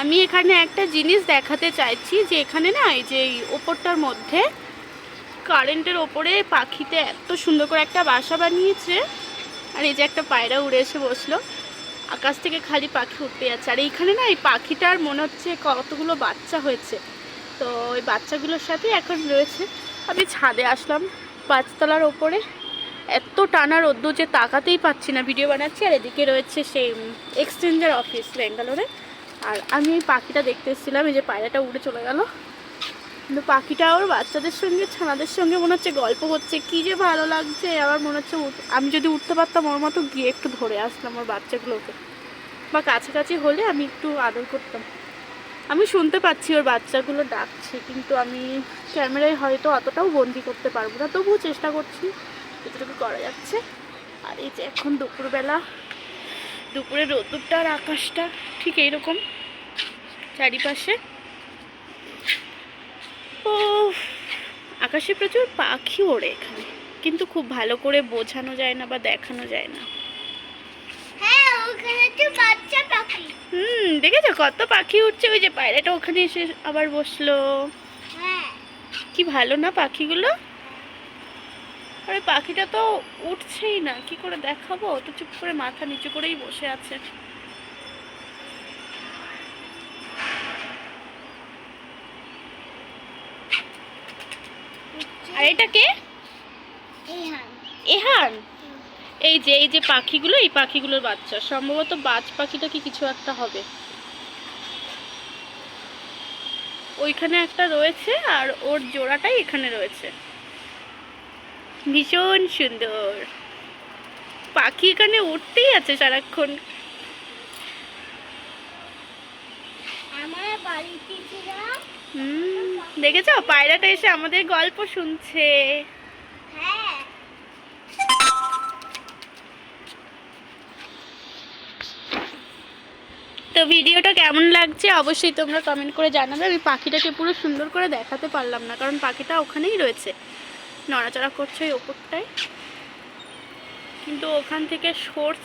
আমি এখানে একটা জিনিস দেখাতে চাইছি যে এখানে না এই যে ওপরটার মধ্যে কারেন্টের ওপরে পাখিতে এত সুন্দর করে একটা বাসা বানিয়েছে। আর এই যে একটা পায়রা উড়ে এসে বসলো, আকাশ থেকে খালি পাখি উঠতে যাচ্ছে। আর এইখানে না এই পাখিটার মনে হচ্ছে কতগুলো বাচ্চা হয়েছে, তো ওই বাচ্চাগুলোর সাথে এখন রয়েছে। আমি ছাদে আসলাম 5তলার ওপরে, এত টানা রোদ্দুর যে তাকাতেই পাচ্ছি না, ভিডিও বানাচ্ছি। আর এদিকে রয়েছে সেই এক্সচেঞ্জের অফিস ব্যাঙ্গালোরে। আর আমি এই পাখিটা দেখতে এসেছিলাম, এই যে পায়রাটা উড়ে চলে গেল, কিন্তু পাখিটা ওর বাচ্চাদের সঙ্গে ছানাদের সঙ্গে মনে হচ্ছে গল্প করছে, কি যে ভালো লাগছে। আবার মনে হচ্ছে আমি যদি উঠতে পারতাম ওর মতো গিয়ে একটু ধরে আসলাম ওর বাচ্চাগুলোকে, বা কাছাকাছি হলে আমি একটু আদর করতাম। আমি শুনতে পাচ্ছি ওর বাচ্চাগুলো ডাকছে, কিন্তু আমি ক্যামেরায় হয়তো অতটাও বন্দি করতে পারবো না, তবুও চেষ্টা করছি যতটুকু করা যাচ্ছে। আর এই যে এখন দুপুরবেলা, দুপুরের রোদ্দুরটা আর আকাশটা ঠিক এইরকম চারিপাশে। ও, আকাশে প্রচুর পাখি ওড়ে এখানে, কিন্তু খুব ভালো করে বোঝানো যায় না বা দেখানো যায় না। দেখেছো কত পাখি উঠছে, ওই যে পায়রাটা ওখানে এসে আবার বসলো। কি ভালো না পাখিগুলো। আরে পাখিটা তো উঠছেই না, কি করে দেখাবো, তো চুপ করে মাথা নিচু করেই বসে আছে। আর এটা কে? এহান। এই যে পাখিগুলো, এই পাখিগুলোর বাচ্চা, সম্ভবত বাজ পাখিটা কি কিছু একটা হবে। ওইখানে একটা রয়েছে আর ওর জোড়াটাই এখানে রয়েছে। ভীষণ সুন্দর পাখি, এখানে উঠতেই আছে সারাক্ষণ। দেখেছো পায়রাটা এসে আমাদের গল্প শুনছে। তো ভিডিওটা কেমন লাগছে অবশ্যই তোমরা কমেন্ট করে জানাবে। আমি পাখিটাকে পুরো সুন্দর করে দেখাতে পারলাম না, কারণ পাখিটা ওখানেই রয়েছে, নড়াচড়া করছে ওই ওপরটায়, কিন্তু ওখান থেকে সরছে।